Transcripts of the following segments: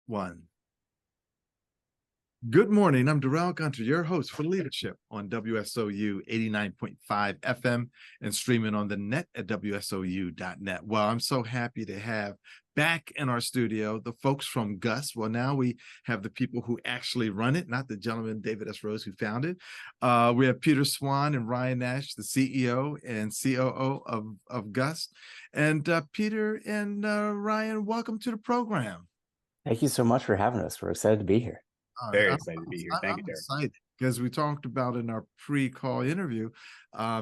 One. Good morning. I'm Darrell Gunter, your host for Leadership on WSOU 89.5 FM and streaming on the net at WSOU.net. Well, I'm so happy to have back in our studio the folks from Gust. Well, now we have the people who actually run it, not the gentleman, David S. Rose, who founded. We have Peter Swan and Ryan Nash, the CEO and COO of Gust. And Peter and Ryan, welcome to the program. Thank you so much for having us. We're excited to be here. Very excited to be here. Thank you, Derek. Excited because we talked about in our pre-call interview.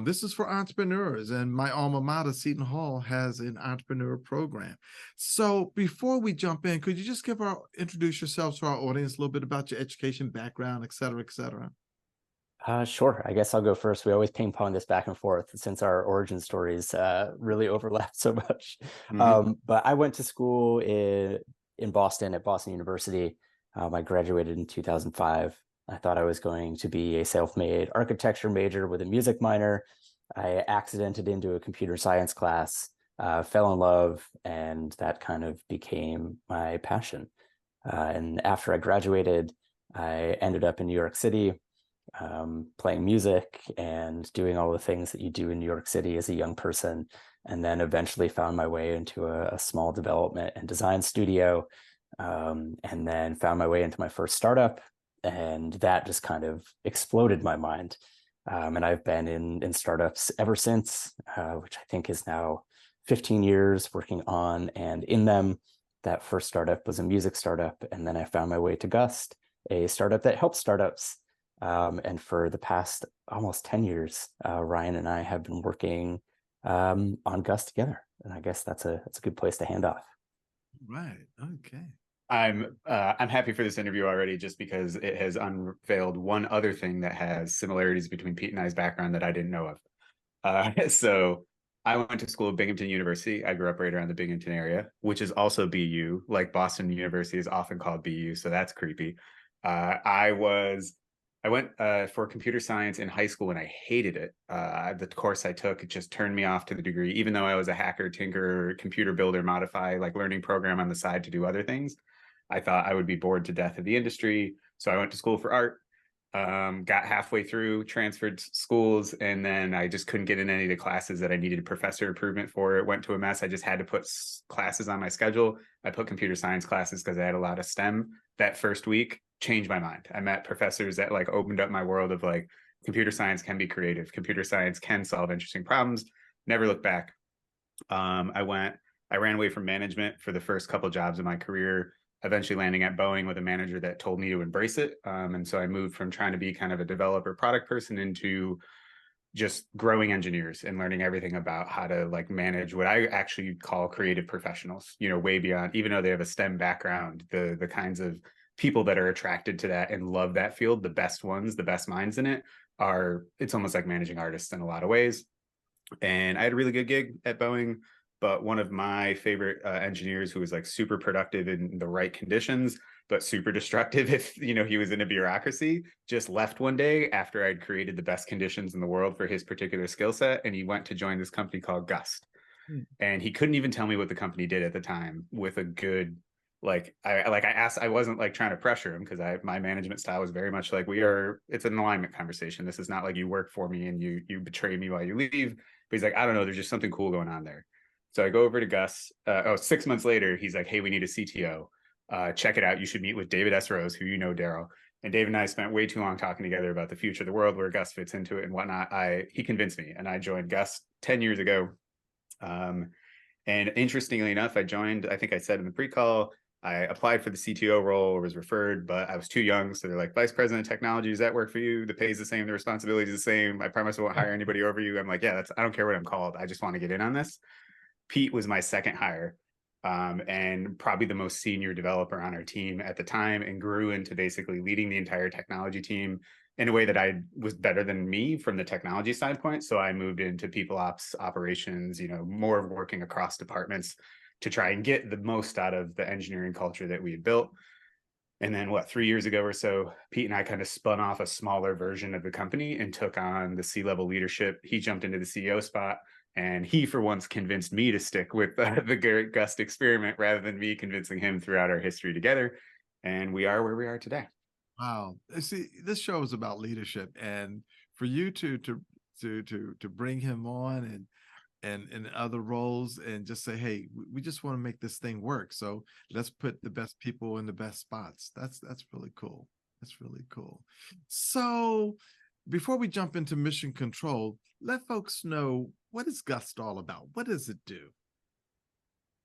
This is for entrepreneurs, and my alma mater, Seton Hall, has an entrepreneur program. So before we jump in, could you just introduce yourselves to our audience, a little bit about your education background, et cetera, et cetera? Sure. I guess I'll go first. We always ping pong this back and forth since our origin stories really overlap so much. But I went to school in Boston at Boston University. I graduated in 2005. I thought I was going to be a self-made architecture major with a music minor. I accidented into a computer science class, fell in love, and that kind of became my passion. And after I graduated, I ended up in New York City, playing music and doing all the things that you do in New York City as a young person, and then eventually found my way into a small development and design studio, and then found my way into my first startup, and that just kind of exploded my mind. And I've been in startups ever since, which I think is now 15 years working on and in them. That first startup was a music startup, and then I found my way to Gust, a startup that helps startups. And for the past almost 10 years, Ryan and I have been working on Gust together. And I guess that's a good place to hand off. Right. Okay. I'm happy for this interview already, just because it has unveiled one other thing that has similarities between Pete and I's background that I didn't know of. So I went to school at Binghamton University. I grew up right around the Binghamton area, which is also BU. Like Boston University is often called BU, so that's creepy. I went for computer science in high school, and I hated it. The course I took, it just turned me off to the degree, even though I was a hacker, tinker, computer builder, modify, like learning program on the side to do other things. I thought I would be bored to death of the industry. So I went to school for art, got halfway through, transferred schools, and then I just couldn't get in any of the classes that I needed professor improvement for. It went to a mess. I just had to put classes on my schedule. I put computer science classes because I had a lot of STEM. That first week changed my mind. I met professors that like opened up my world of like, computer science can be creative. Computer science can solve interesting problems. Never looked back. I ran away from management for the first couple of jobs in my career, eventually landing at Boeing with a manager that told me to embrace it. And so I moved from trying to be kind of a developer product person into just growing engineers and learning everything about how to like manage what I actually call creative professionals, way beyond, even though they have a STEM background, the kinds of people that are attracted to that and love that field, the best ones, the best minds in it it's almost like managing artists in a lot of ways. And I had a really good gig at Boeing, but one of my favorite engineers, who was like super productive in the right conditions, but super destructive if he was in a bureaucracy, just left one day after I'd created the best conditions in the world for his particular skill set, and he went to join this company called Gust. And he couldn't even tell me what the company did at the time with a good, I asked, I wasn't like trying to pressure him, because my management style was very much like, it's an alignment conversation. This is not like you work for me and you betray me while you leave. But he's like, I don't know, there's just something cool going on there. So I go over to Gus. 6 months later, he's like, hey, we need a CTO. Check it out. You should meet with David S. Rose, who Darrell. And Dave and I spent way too long talking together about the future of the world, where Gus fits into it and whatnot. He convinced me, and I joined Gus 10 years ago. And interestingly enough, I joined, I think I said in the pre-call, I applied for the CTO role, or was referred, but I was too young. So they're like, Vice President of Technology, does that work for you? The pay's the same, the responsibility is the same. I promise I won't hire anybody over you. I'm like, yeah, I don't care what I'm called. I just want to get in on this. Pete was my second hire, and probably the most senior developer on our team at the time, and grew into basically leading the entire technology team in a way that I was better than me from the technology side point. So I moved into people ops, operations, more of working across departments to try and get the most out of the engineering culture that we had built. And then 3 years ago or so, Pete and I kind of spun off a smaller version of the company and took on the C-level leadership. He jumped into the CEO spot, and he for once convinced me to stick with the Gust experiment rather than me convincing him throughout our history together. and we are where we are today. Wow. See, this show is about leadership, and for you to bring him on and in other roles and just say, hey, we just want to make this thing work. So let's put the best people in the best spots. That's really cool. That's really cool. So before we jump into mission control, let folks know, what is Gust all about? What does it do?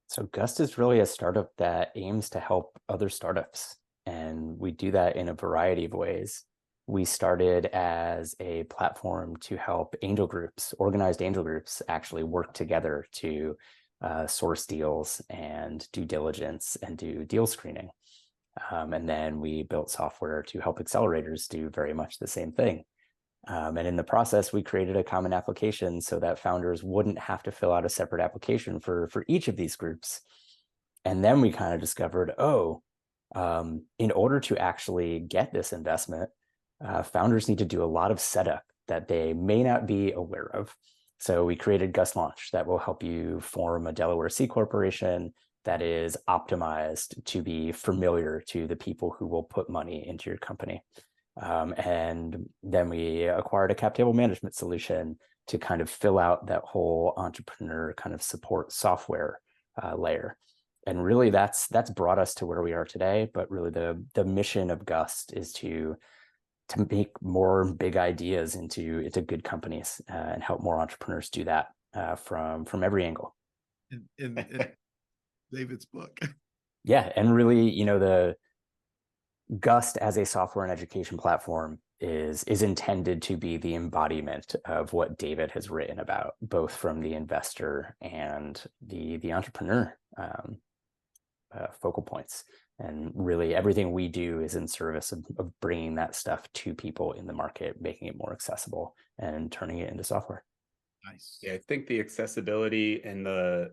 So Gust is really a startup that aims to help other startups. And we do that in a variety of ways. We started as a platform to help angel groups, organized angel groups, actually work together to source deals and due diligence and do deal screening. And then we built software to help accelerators do very much the same thing. And in the process, we created a common application so that founders wouldn't have to fill out a separate application for each of these groups. And then we kind of discovered, in order to actually get this investment, founders need to do a lot of setup that they may not be aware of. So we created Gust Launch that will help you form a Delaware C corporation that is optimized to be familiar to the people who will put money into your company. And then we acquired a cap table management solution to kind of fill out that whole entrepreneur kind of support software layer. And really that's brought us to where we are today. But really the mission of Gust is to make more big ideas into good companies and help more entrepreneurs do that from every angle. In David's book. Yeah, and really, the Gust as a software and education platform is intended to be the embodiment of what David has written about, both from the investor and the entrepreneur focal points. And really everything we do is in service of bringing that stuff to people in the market, making it more accessible and turning it into software. Nice. Yeah, I think the accessibility and the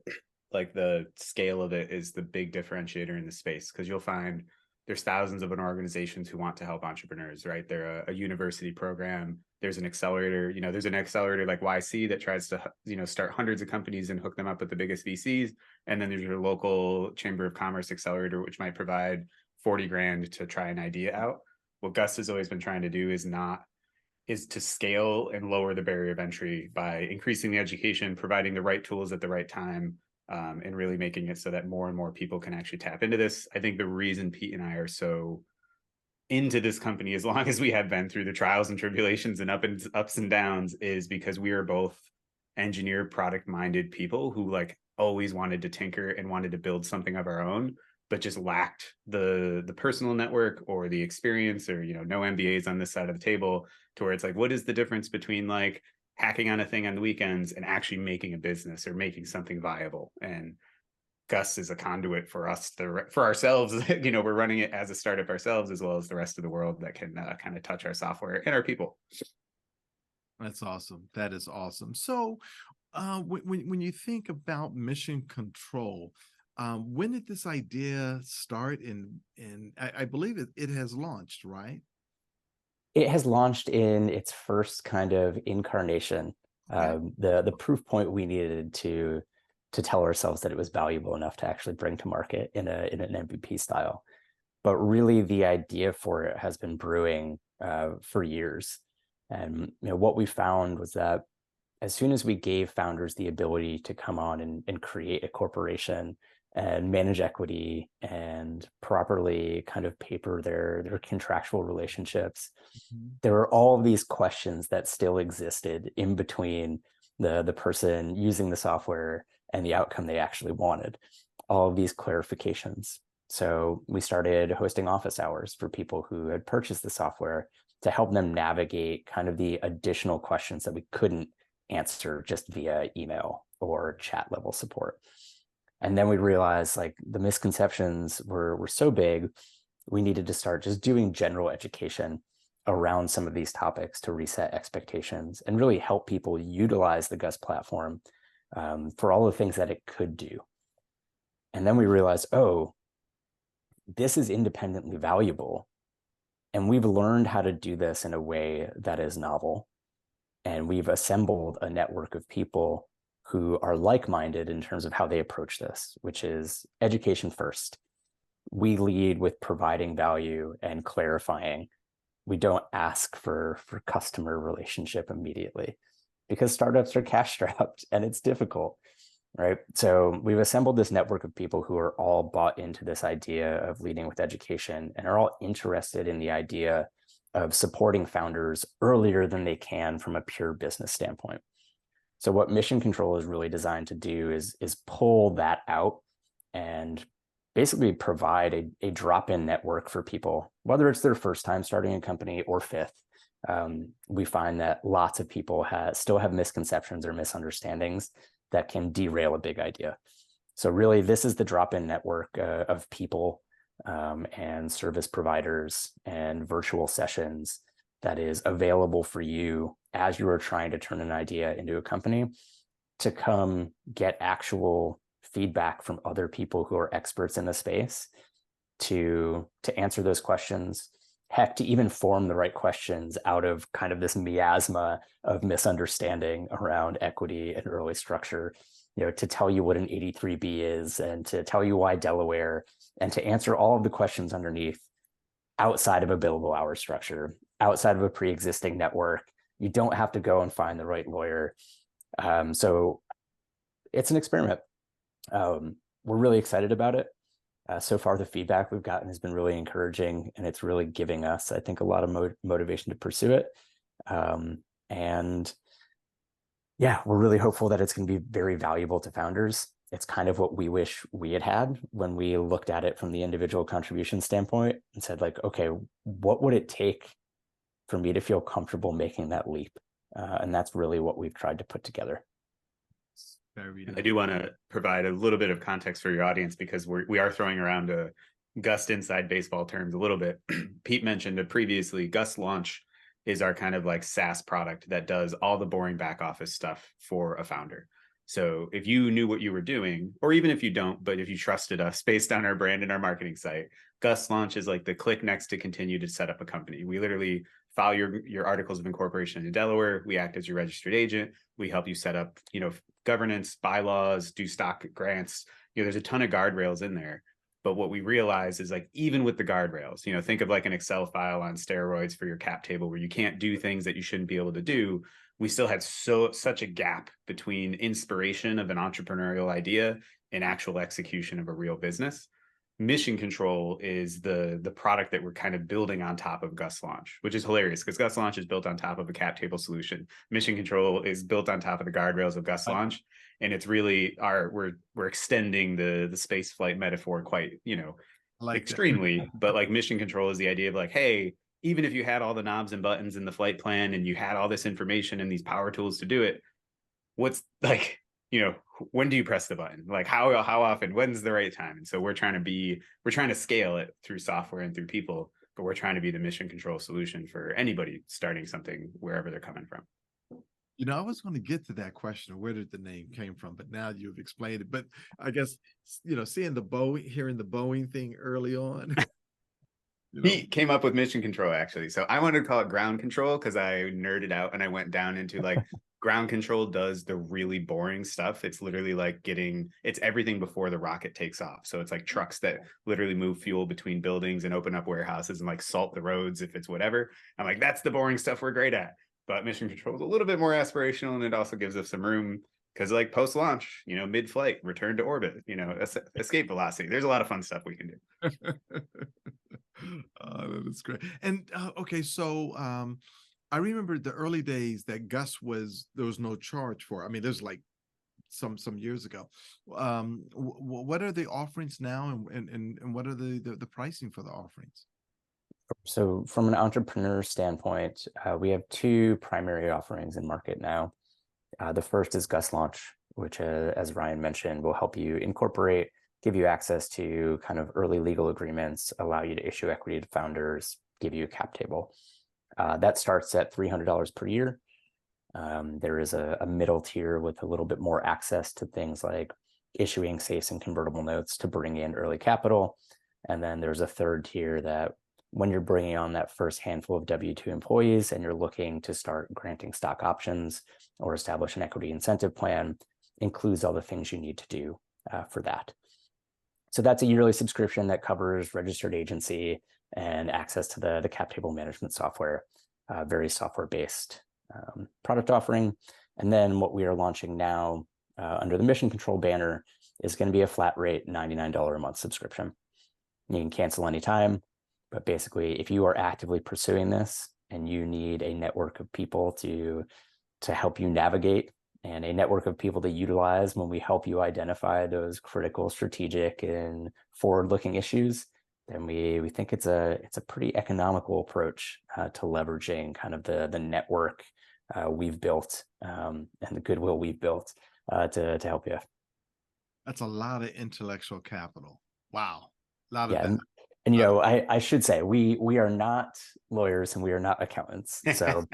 scale of it is the big differentiator in the space, because you'll find there's thousands of organizations who want to help entrepreneurs, right? They're a university program. There's an accelerator, there's an accelerator like YC that tries to, start hundreds of companies and hook them up with the biggest VCs. And then there's your local Chamber of Commerce accelerator, which might provide 40 grand to try an idea out. What Gus has always been trying to do is to scale and lower the barrier of entry by increasing the education, providing the right tools at the right time, and really making it so that more and more people can actually tap into this. I think the reason Pete and I are so into this company, as long as we have been through the trials and tribulations and ups and downs, is because we are both engineer product minded people who always wanted to tinker and wanted to build something of our own, but just lacked the personal network or the experience, or no MBAs on this side of the table, to where it's what is the difference between hacking on a thing on the weekends and actually making a business or making something viable. And Gus is a conduit for us for ourselves. We're running it as a startup ourselves, as well as the rest of the world that can kind of touch our software and our people. That's awesome. That is awesome. So when you think about mission control, when did this idea start? And I believe it has launched, right? It has launched in its first kind of incarnation. Okay. The proof point we needed to tell ourselves that it was valuable enough to actually bring to market in an MVP style. But really the idea for it has been brewing for years. And what we found was that as soon as we gave founders the ability to come on and create a corporation and manage equity and properly kind of paper their contractual relationships, there were all of these questions that still existed in between the person using the software and the outcome they actually wanted, all of these clarifications. So we started hosting office hours for people who had purchased the software to help them navigate kind of the additional questions that we couldn't answer just via email or chat level support. And then we realized the misconceptions were so big, we needed to start just doing general education around some of these topics to reset expectations and really help people utilize the Gust platform for all the things that it could do. And then we realized, this is independently valuable. And we've learned how to do this in a way that is novel. And we've assembled a network of people who are like-minded in terms of how they approach this, which is education first. we lead with providing value and clarifying. We don't ask for customer relationship immediately, because startups are cash strapped and it's difficult, right? So we've assembled this network of people who are all bought into this idea of leading with education and are all interested in the idea of supporting founders earlier than they can from a pure business standpoint. So what Mission Control is really designed to do is pull that out and basically provide a drop-in network for people, whether it's their first time starting a company or fifth. We find that lots of people still have misconceptions or misunderstandings that can derail a big idea. So really, this is the drop-in network of people and service providers and virtual sessions that is available for you as you are trying to turn an idea into a company, to come get actual feedback from other people who are experts in the space, to answer those questions. Heck, to even form the right questions out of kind of this miasma of misunderstanding around equity and early structure, to tell you what an 83B is and to tell you why Delaware, and to answer all of the questions underneath outside of a billable hour structure, outside of a pre-existing network. You don't have to go and find the right lawyer. So it's an experiment. We're really excited about it. So far, the feedback we've gotten has been really encouraging, and it's really giving us, I think, a lot of motivation to pursue it. And yeah, we're really hopeful that it's going to be very valuable to founders. It's kind of what we wish we had when we looked at it from the individual contribution standpoint and said, like, okay, what would it take for me to feel comfortable making that leap? And that's really what we've tried to put together. I do want to provide a little bit of context for your audience, because we are throwing around a Gust inside baseball terms a little bit. Pete mentioned it previously. Gust Launch is our kind of like SaaS product that does all the boring back office stuff for a founder. So if you knew what you were doing, or even if you don't, but if you trusted us based on our brand and our marketing site, Gust Launch is like the click next to continue to set up a company. We literally file your articles of incorporation in Delaware. We act as your registered agent. We help you set up, governance, bylaws, do stock grants. There's a ton of guardrails in there. But what we realize is, like, even with the guardrails, think of like an Excel file on steroids for your cap table where you can't do things that you shouldn't be able to do. We still had such a gap between inspiration of an entrepreneurial idea and actual execution of a real business. Mission Control is the product that we're kind of building on top of Gust Launch, which is hilarious because Gust Launch is built on top of a cap table solution. Mission Control is built on top of the guardrails of Gust Launch, and it's really we're extending the space flight metaphor quite extremely. But like Mission Control is the idea of like, hey, even if you had all the knobs and buttons in the flight plan and you had all this information and these power tools to do it, what's like, when do you press the button? Like how often, when's the right time? And so we're trying to scale it through software and through people, but we're trying to be the Mission Control solution for anybody starting something wherever they're coming from. I was going to get to that question of where did the name came from, but now you've explained it. But I guess, hearing the Boeing thing early on. He came up with Mission Control, actually. So I wanted to call it ground control because I nerded out and I went down into like ground control does the really boring stuff. It's literally like it's everything before the rocket takes off. So it's like trucks that literally move fuel between buildings and open up warehouses and like salt the roads if it's whatever. I'm like, that's the boring stuff we're great at. But Mission Control is a little bit more aspirational, and it also gives us some room because like post-launch, mid-flight, return to orbit, escape velocity. There's a lot of fun stuff we can do. That's great. And okay, so I remember the early days that Gust there was no charge for. I mean, there's like some years ago. What are the offerings now, and what are the pricing for the offerings? So from an entrepreneur standpoint, we have two primary offerings in market now. The first is Gust Launch, which, as Ryan mentioned, will help you incorporate, give you access to kind of early legal agreements, allow you to issue equity to founders, give you a cap table. That starts at $300 per year. There is a middle tier with a little bit more access to things like issuing safes and convertible notes to bring in early capital. And then there's a third tier that when you're bringing on that first handful of W-2 employees and you're looking to start granting stock options or establish an equity incentive plan, includes all the things you need to do for that. So that's a yearly subscription that covers registered agency and access to the cap table management software, very software-based product offering. And then what we are launching now under the Mission Control banner is going to be a flat rate $99 a month subscription. You can cancel anytime, but basically if you are actively pursuing this and you need a network of people to help you navigate and a network of people to utilize when we help you identify those critical, strategic, and forward-looking issues, then we think it's a pretty economical approach to leveraging kind of the network we've built and the goodwill we've built to help you. That's a lot of intellectual capital. Wow. A lot of Yeah, that. and you know, I should say we are not lawyers and we are not accountants, so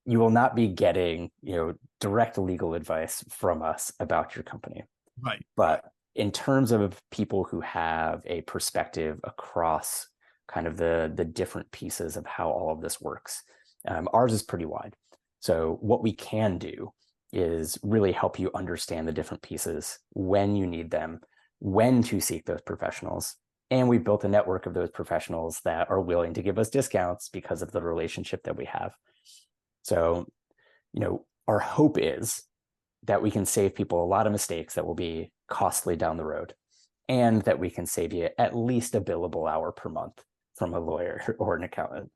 you will not be getting, you know, direct legal advice from us about your company. Right. But in terms of people who have a perspective across kind of the different pieces of how all of this works, ours is pretty wide. So what we can do is really help you understand the different pieces, when you need them, when to seek those professionals. And we've built a network of those professionals that are willing to give us discounts because of the relationship that we have. So, you know, our hope is that we can save people a lot of mistakes that will be costly down the road, and that we can save you at least a billable hour per month from a lawyer or an accountant.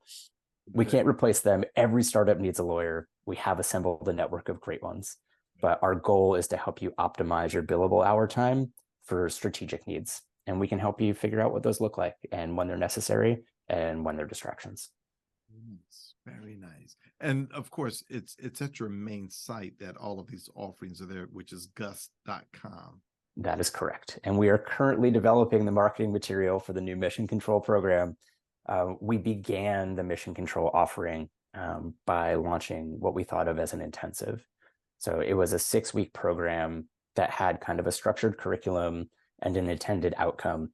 We can't replace them. Every startup needs a lawyer. We have assembled a network of great ones, but our goal is to help you optimize your billable hour time for strategic needs. And we can help you figure out what those look like and when they're necessary and when they're distractions. Very nice. And of course, it's at your main site that all of these offerings are there, which is gust.com. That is correct. And we are currently developing the marketing material for the new Mission Control program. We began the Mission Control offering by launching what we thought of as an intensive. So it was a 6-week program that had kind of a structured curriculum and an intended outcome,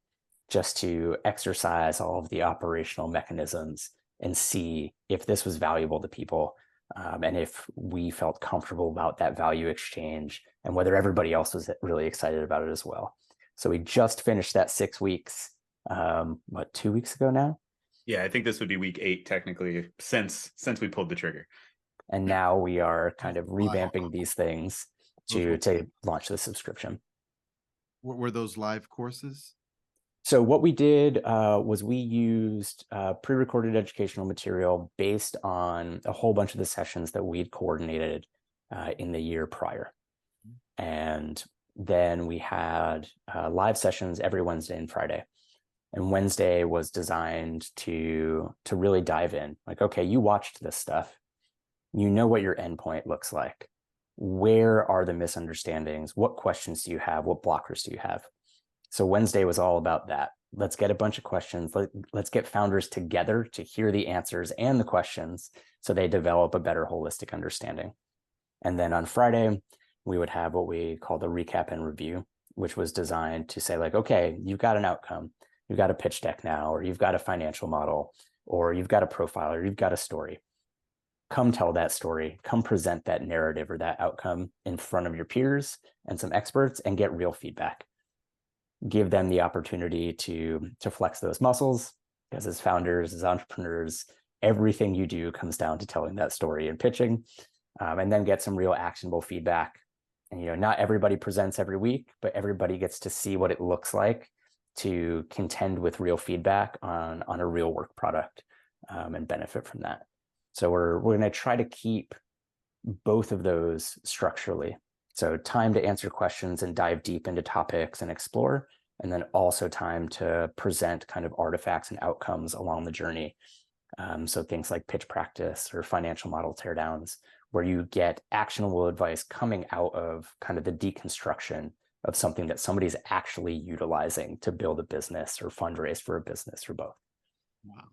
just to exercise all of the operational mechanisms and see if this was valuable to people, and if we felt comfortable about that value exchange, and whether everybody else was really excited about it as well. So we just finished that 6 weeks, 2 weeks ago now? Yeah, I think this would be week 8 technically, since we pulled the trigger. And now we are kind of revamping these things to launch the subscription. Were those live courses? So what we did was we used pre-recorded educational material based on a whole bunch of the sessions that we'd coordinated in the year prior. And then we had live sessions every Wednesday and Friday. And Wednesday was designed to really dive in. Like, okay, you watched this stuff. You know what your endpoint looks like. Where are the misunderstandings? What questions do you have? What blockers do you have? So Wednesday was all about that. Let's get a bunch of questions. Let's get founders together to hear the answers and the questions so they develop a better holistic understanding. And then on Friday, we would have what we call the recap and review, which was designed to say, like, okay, you've got an outcome, you've got a pitch deck now, or you've got a financial model, or you've got a profile, or you've got a story. Come tell that story, come present that narrative or that outcome in front of your peers and some experts and get real feedback. Give them the opportunity to flex those muscles, because as founders, as entrepreneurs, everything you do comes down to telling that story and pitching, and then get some real actionable feedback. And, you know, not everybody presents every week, but everybody gets to see what it looks like to contend with real feedback on a real work product, and benefit from that. So we're going to try to keep both of those structurally. So time to answer questions and dive deep into topics and explore, and then also time to present kind of artifacts and outcomes along the journey. So things like pitch practice or financial model teardowns, where you get actionable advice coming out of kind of the deconstruction of something that somebody's actually utilizing to build a business or fundraise for a business or both. Wow.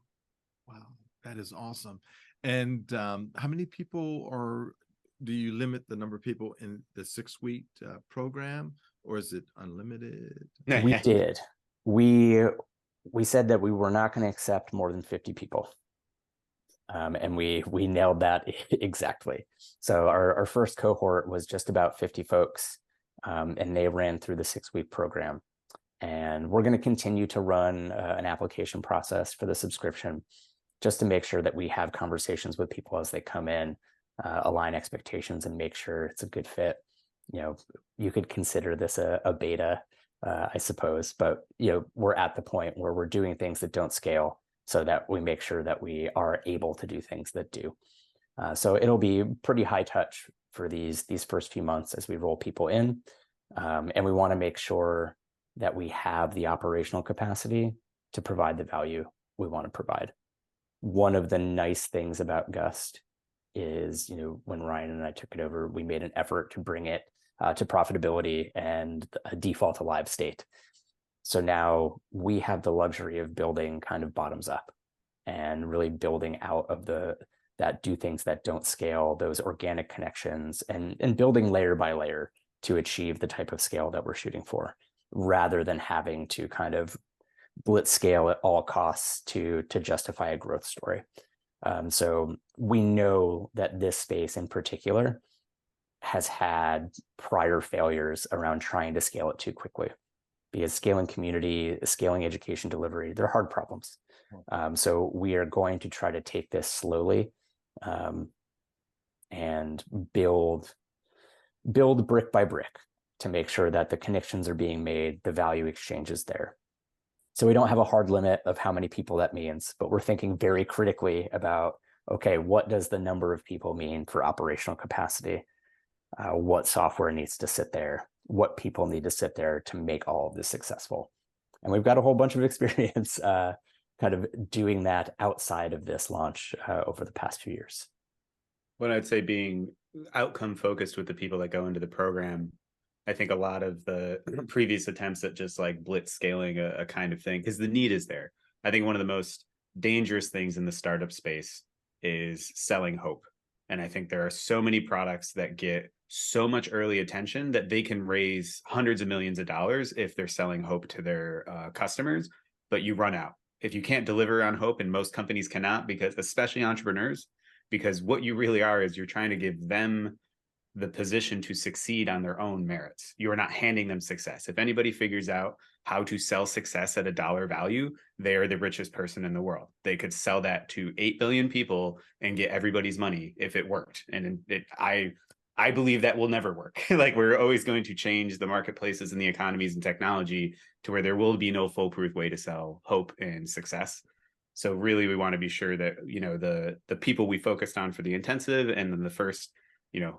Wow. That is awesome. And how many people do you limit the number of people in the 6-week program, or is it unlimited? We did. We said that we were not going to accept more than 50 people. And we nailed that exactly. So our first cohort was just about 50 folks, and they ran through the 6-week program. And we're going to continue to run an application process for the subscription, just to make sure that we have conversations with people as they come in, align expectations, and make sure it's a good fit. You could consider this a beta, I suppose, but we're at the point where we're doing things that don't scale, so that we make sure that we are able to do things that do. So it'll be pretty high touch for these first few months as we roll people in, and we want to make sure that we have the operational capacity to provide the value we want to provide. One of the nice things about Gust is, when Ryan and I took it over, we made an effort to bring it to profitability and a default to live state. So now we have the luxury of building kind of bottoms up and really building out of that do things that don't scale, those organic connections, and building layer by layer to achieve the type of scale that we're shooting for, rather than having to kind of blitz scale at all costs to justify a growth story. So we know that this space in particular has had prior failures around trying to scale it too quickly, because scaling community, scaling education delivery, they're hard problems. So we are going to try to take this slowly, and build brick by brick to make sure that the connections are being made, the value exchange is there. So we don't have a hard limit of how many people that means, but we're thinking very critically about, okay, what does the number of people mean for operational capacity? What software needs to sit there? What people need to sit there to make all of this successful? And we've got a whole bunch of experience kind of doing that outside of this launch over the past few years. What I'd say, being outcome focused with the people that go into the program, I think a lot of the previous attempts at just like blitz scaling a kind of thing, because the need is there. I think one of the most dangerous things in the startup space is selling hope. And I think there are so many products that get so much early attention that they can raise hundreds of millions of dollars if they're selling hope to their customers, but you run out. If you can't deliver on hope, and most companies cannot, because especially entrepreneurs, because what you really are is you're trying to give them the position to succeed on their own merits. You are not handing them success. If anybody figures out how to sell success at a dollar value, they are the richest person in the world. They could sell that to 8 billion people and get everybody's money if it worked. And I believe that will never work. Like, we're always going to change the marketplaces and the economies and technology to where there will be no foolproof way to sell hope and success. So really, we want to be sure that, the people we focused on for the intensive, and then the first,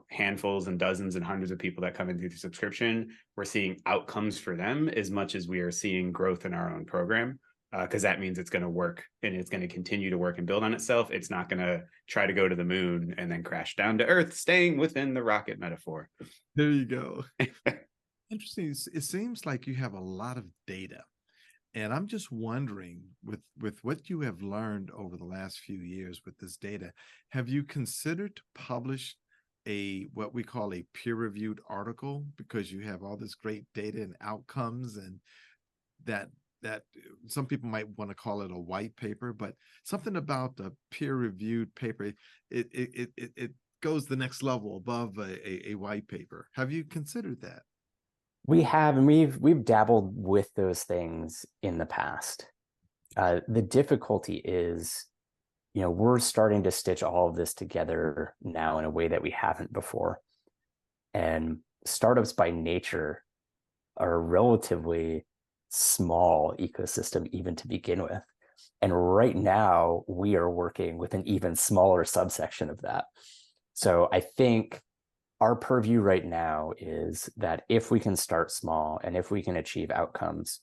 handfuls and dozens and hundreds of people that come into the subscription, we're seeing outcomes for them as much as we are seeing growth in our own program. Because that means it's going to work, and it's going to continue to work and build on itself. It's not going to try to go to the moon and then crash down to Earth, staying within the rocket metaphor. There you go. Interesting. It seems like you have a lot of data. And I'm just wondering, with what you have learned over the last few years with this data, have you considered to publish what we call a peer-reviewed article, because you have all this great data and outcomes, and that some people might want to call it a white paper, but something about the peer-reviewed paper, it goes the next level above a white paper. Have you considered that? We have, and we've dabbled with those things in the past. The difficulty is, we're starting to stitch all of this together now in a way that we haven't before. And startups by nature are a relatively small ecosystem even to begin with. And right now we are working with an even smaller subsection of that. So I think our purview right now is that if we can start small and if we can achieve outcomes,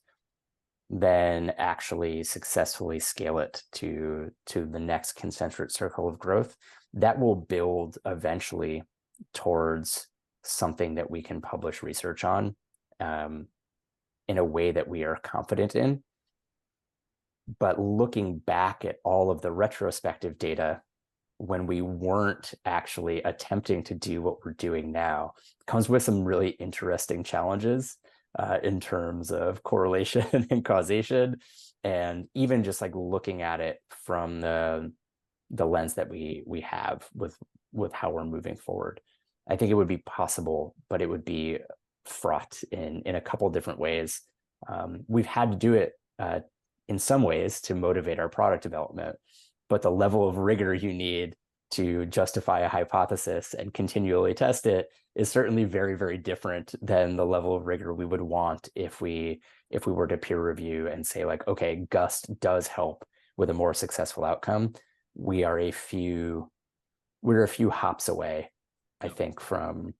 then actually successfully scale it to the next concentric circle of growth, that will build eventually towards something that we can publish research on in a way that we are confident in. But looking back at all of the retrospective data, when we weren't actually attempting to do what we're doing now, comes with some really interesting challenges in terms of correlation and causation, and even just like looking at it from the lens that we have with how we're moving forward. I think it would be possible, but it would be fraught in a couple different ways. We've had to do it in some ways to motivate our product development, but the level of rigor you need to justify a hypothesis and continually test it is certainly very, very different than the level of rigor we would want if we were to peer review and say like, okay, Gust does help with a more successful outcome. We're a few hops away, I think, from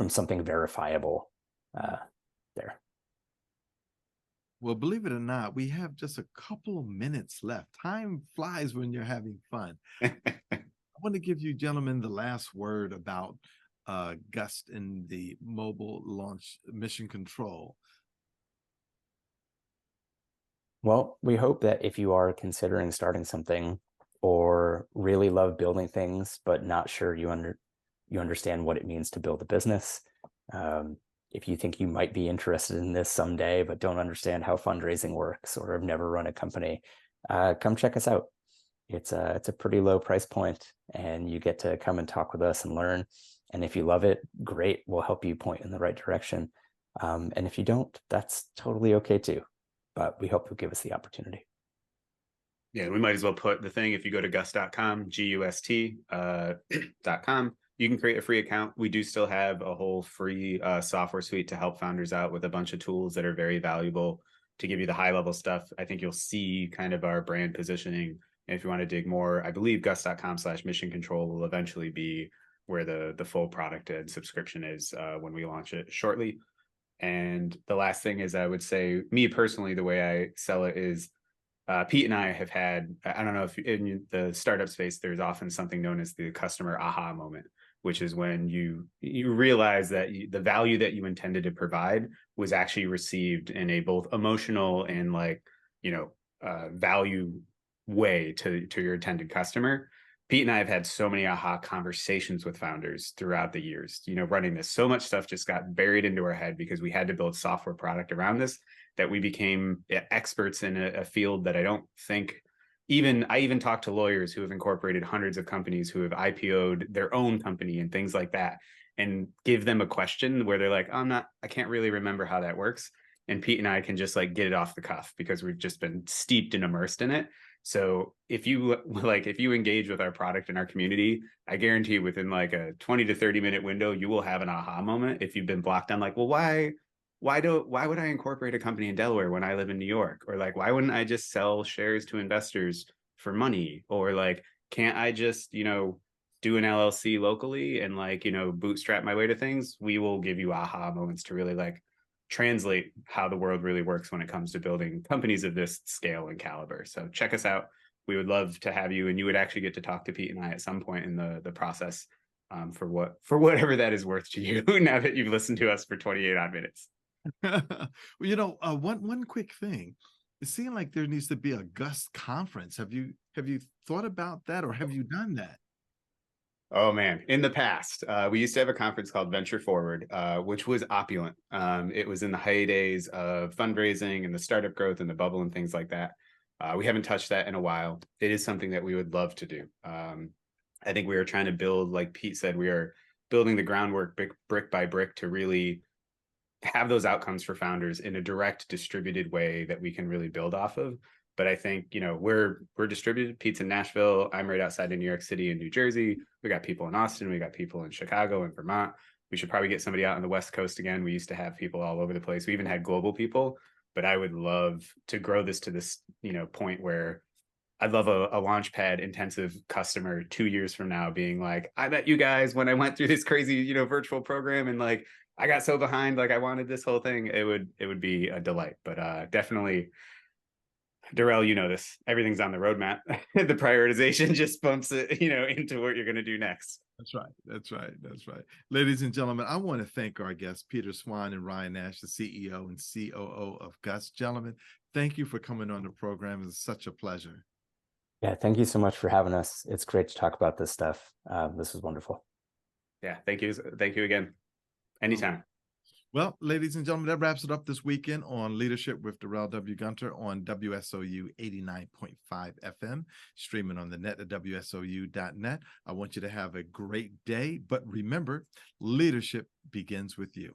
something verifiable there. Well, believe it or not, we have just a couple of minutes left. Time flies when you're having fun. I want to give you gentlemen the last word about Gust and the mobile launch mission control. Well, we hope that if you are considering starting something or really love building things, but not sure you understand what it means to build a business, if you think you might be interested in this someday, but don't understand how fundraising works or have never run a company, come check us out. It's a pretty low price point, and you get to come and talk with us and learn. And if you love it, great, we'll help you point in the right direction. And if you don't, that's totally okay too. But we hope you'll give us the opportunity. Yeah, we might as well put the thing, if you go to gust.com, GUST.com, you can create a free account. We do still have a whole free software suite to help founders out with a bunch of tools that are very valuable to give you the high level stuff. I think you'll see kind of our brand positioning. And if you want to dig more, I believe gust.com/mission control will eventually be where the full product and subscription is when we launch it shortly. And the last thing is, I would say, me personally, the way I sell it is Pete and I have had, I don't know if in the startup space, there's often something known as the customer aha moment, which is when you realize that the value that you intended to provide was actually received in a both emotional and value way to your intended customer. Pete and I have had so many aha conversations with founders throughout the years, running this. So much stuff just got buried into our head because we had to build software product around this, that we became experts in a field that I don't think I even talked to lawyers who have incorporated hundreds of companies, who have IPO'd their own company and things like that, and give them a question where they're like, I can't really remember how that works. And Pete and I can just like get it off the cuff because we've just been steeped and immersed in it. So if you engage with our product and our community, I guarantee within like a 20 to 30 minute window, you will have an aha moment. If you've been blocked on like, well, why would I incorporate a company in Delaware when I live in New York? Or like, why wouldn't I just sell shares to investors for money? Or like, can't I just, do an LLC locally and bootstrap my way to things? We will give you aha moments to really translate how the world really works when it comes to building companies of this scale and caliber. So check us out. We would love to have you, and you would actually get to talk to Pete and I at some point in the process for whatever that is worth to you now that you've listened to us for 28 odd minutes. Well, one quick thing. It seemed like there needs to be a Gust conference. Have you thought about that, or have you done that? Oh man, in the past, we used to have a conference called Venture Forward, which was opulent. It was in the heydays of fundraising and the startup growth and the bubble and things like that. We haven't touched that in a while. It is something that we would love to do. I think we are trying to build, like Pete said, we are building the groundwork brick by brick to really have those outcomes for founders in a direct distributed way that we can really build off of. But I think, we're distributed. Pete's in Nashville. I'm right outside of New York City and New Jersey. We got people in Austin. We got people in Chicago and Vermont. We should probably get somebody out on the West Coast again. We used to have people all over the place. We even had global people, but I would love to grow this to this, point where I'd love a launchpad intensive customer 2 years from now being like, I met you guys when I went through this crazy, virtual program, and I got so behind, I wanted this whole thing. It would be a delight. But definitely, Darrell, this. Everything's on the roadmap. The prioritization just bumps it, into what you're going to do next. That's right. Ladies and gentlemen, I want to thank our guests, Peter Swan and Ryan Nash, the CEO and COO of Gust. Gentlemen, thank you for coming on the program. It's such a pleasure. Yeah, thank you so much for having us. It's great to talk about this stuff. This was wonderful. Yeah, thank you. Thank you again. Anytime. Well, ladies and gentlemen, that wraps it up this weekend on Leadership with Darrell W. Gunter on WSOU 89.5 FM, streaming on the net at WSOU.net. I want you to have a great day, but remember, leadership begins with you.